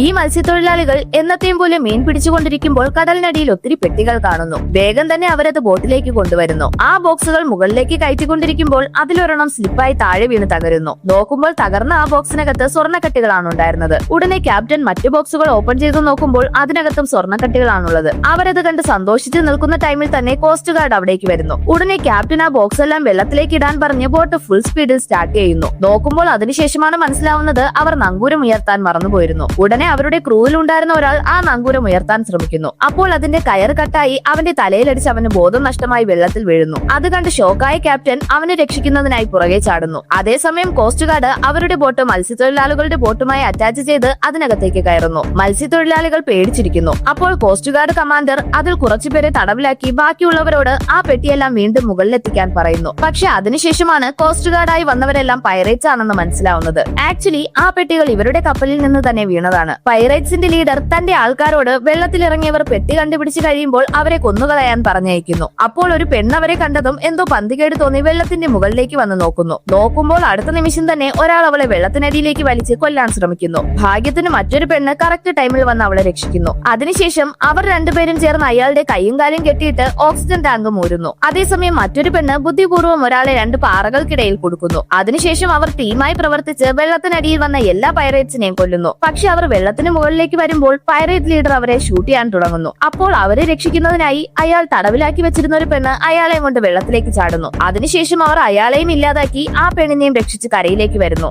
ഈ മത്സ്യത്തൊഴിലാളികൾ എന്നത്തെയും പോലെ മീൻ പിടിച്ചുകൊണ്ടിരിക്കുമ്പോൾ കടലിനടിയിൽ ഒത്തിരി പെട്ടികൾ കാണുന്നു. വേഗം തന്നെ അവരത് ബോട്ടിലേക്ക് കൊണ്ടുവരുന്നു. ആ ബോക്സുകൾ മുകളിലേക്ക് കയറ്റിക്കൊണ്ടിരിക്കുമ്പോൾ അതിലൊരെണ്ണം സ്ലിപ്പായി താഴെ വീണ് തകരുന്നു. നോക്കുമ്പോൾ തകർന്ന ആ ബോക്സിനകത്ത് സ്വർണ്ണക്കട്ടികളാണ് ഉണ്ടായിരുന്നത്. ഉടനെ ക്യാപ്റ്റൻ മറ്റു ബോക്സുകൾ ഓപ്പൺ ചെയ്ത് നോക്കുമ്പോൾ അതിനകത്തും സ്വർണ്ണക്കട്ടികളാണുള്ളത്. അവരത് കണ്ട് സന്തോഷിച്ച് നിൽക്കുന്ന ടൈമിൽ തന്നെ കോസ്റ്റ് ഗാർഡ് അവിടേക്ക് വരുന്നു. ഉടനെ ക്യാപ്റ്റൻ ആ ബോക്സ് എല്ലാം വെള്ളത്തിലേക്ക് ഇടാൻ പറഞ്ഞ് ബോട്ട് ഫുൾ സ്പീഡിൽ സ്റ്റാർട്ട് ചെയ്യുന്നു. നോക്കുമ്പോൾ അതിനുശേഷമാണ് മനസ്സിലാവുന്നത് അവർ നങ്കൂരം ഉയർത്താൻ മറന്നുപോയിരുന്നു. ഉടനെ അവരുടെ ക്രൂവിൽ ഉണ്ടായിരുന്ന ഒരാൾ ആ നങ്കൂരം ഉയർത്താൻ ശ്രമിക്കുന്നു. അപ്പോൾ അതിന്റെ കയർ കട്ടായി അവന്റെ തലയിലടിച്ച് അവന് ബോധം നഷ്ടമായി വെള്ളത്തിൽ വീഴുന്നു. അത് കണ്ട് ഷോക്കായ ക്യാപ്റ്റൻ അവനെ രക്ഷിക്കുന്നതിനായി പുറകെ ചാടുന്നു. അതേസമയം കോസ്റ്റ് ഗാർഡ് അവരുടെ ബോട്ട് മത്സ്യത്തൊഴിലാളികളുടെ ബോട്ടുമായി അറ്റാച്ച് ചെയ്ത് അതിനകത്തേക്ക് കയറുന്നു. മത്സ്യത്തൊഴിലാളികൾ പേടിച്ചിരിക്കുന്നു. അപ്പോൾ കോസ്റ്റ് ഗാർഡ് കമാൻഡർ അതിൽ കുറച്ചുപേരെ തടവിലാക്കി ബാക്കിയുള്ളവരോട് ആ പെട്ടിയെല്ലാം വീണ്ടും മുകളിലെത്തിക്കാൻ പറയുന്നു. പക്ഷെ അതിനുശേഷമാണ് കോസ്റ്റ് ഗാർഡായി വന്നവരെല്ലാം പൈറേറ്റ്സ് ആണെന്ന് മനസ്സിലാവുന്നത്. ആക്ച്വലി ആ പെട്ടികൾ ഇവരുടെ കപ്പലിൽ നിന്ന് തന്നെ വീണതാണ്. പൈറേറ്റ്സിന്റെ ലീഡർ തന്റെ ആൾക്കാരോട് വെള്ളത്തിലിറങ്ങിയവർ പെട്ടി കണ്ടുപിടിച്ച് കഴിയുമ്പോൾ അവരെ കൊന്നുകളയാൻ പറഞ്ഞയക്കുന്നു. അപ്പോൾ ഒരു പെണ്ണവരെ കണ്ടതും എന്തോ പന്തികേട് തോന്നി വെള്ളത്തിന്റെ മുകളിലേക്ക് വന്ന് നോക്കുമ്പോൾ അടുത്ത നിമിഷം തന്നെ ഒരാൾ അവളെ വെള്ളത്തിനടിയിലേക്ക് വലിച്ച് കൊല്ലാൻ ശ്രമിക്കുന്നു. ഭാഗ്യത്തിന് മറ്റൊരു പെണ്ണ് കറക്റ്റ് ടൈമിൽ വന്ന് അവളെ രക്ഷിക്കുന്നു. അതിനുശേഷം അവർ രണ്ടുപേരും ചേർന്ന് അയാളുടെ കൈയും കാലും കെട്ടിയിട്ട് ഓക്സിജൻ ടാങ്ക് മൂരുന്നു. അതേസമയം മറ്റൊരു പെണ്ണ് ബുദ്ധിപൂർവ്വം ഒരാളെ രണ്ട് പാറകൾക്കിടയിൽ കൊടുക്കുന്നു. അതിനുശേഷം അവർ ടീമായി പ്രവർത്തിച്ച് വെള്ളത്തിനടിയിൽ വന്ന എല്ലാ പൈറേറ്റ്സിനെയും കൊല്ലുന്നു. പക്ഷെ അവർ വെള്ളത്തിന് മുകളിലേക്ക് വരുമ്പോൾ പൈറേറ്റ് ലീഡർ അവരെ ഷൂട്ട് ചെയ്യാൻ തുടങ്ങുന്നു. അപ്പോൾ അവരെ രക്ഷിക്കുന്നതിനായി അയാൾ തടവിലാക്കി വെച്ചിരുന്ന ഒരു പെണ്ണ് അയാളെയും കൊണ്ട് വെള്ളത്തിലേക്ക് ചാടുന്നു. അതിനുശേഷം അവർ അയാളെയും ഇല്ലാതാക്കി ആ പെണ്ണിനെയും രക്ഷിച്ച് കരയിലേക്ക് വരുന്നു.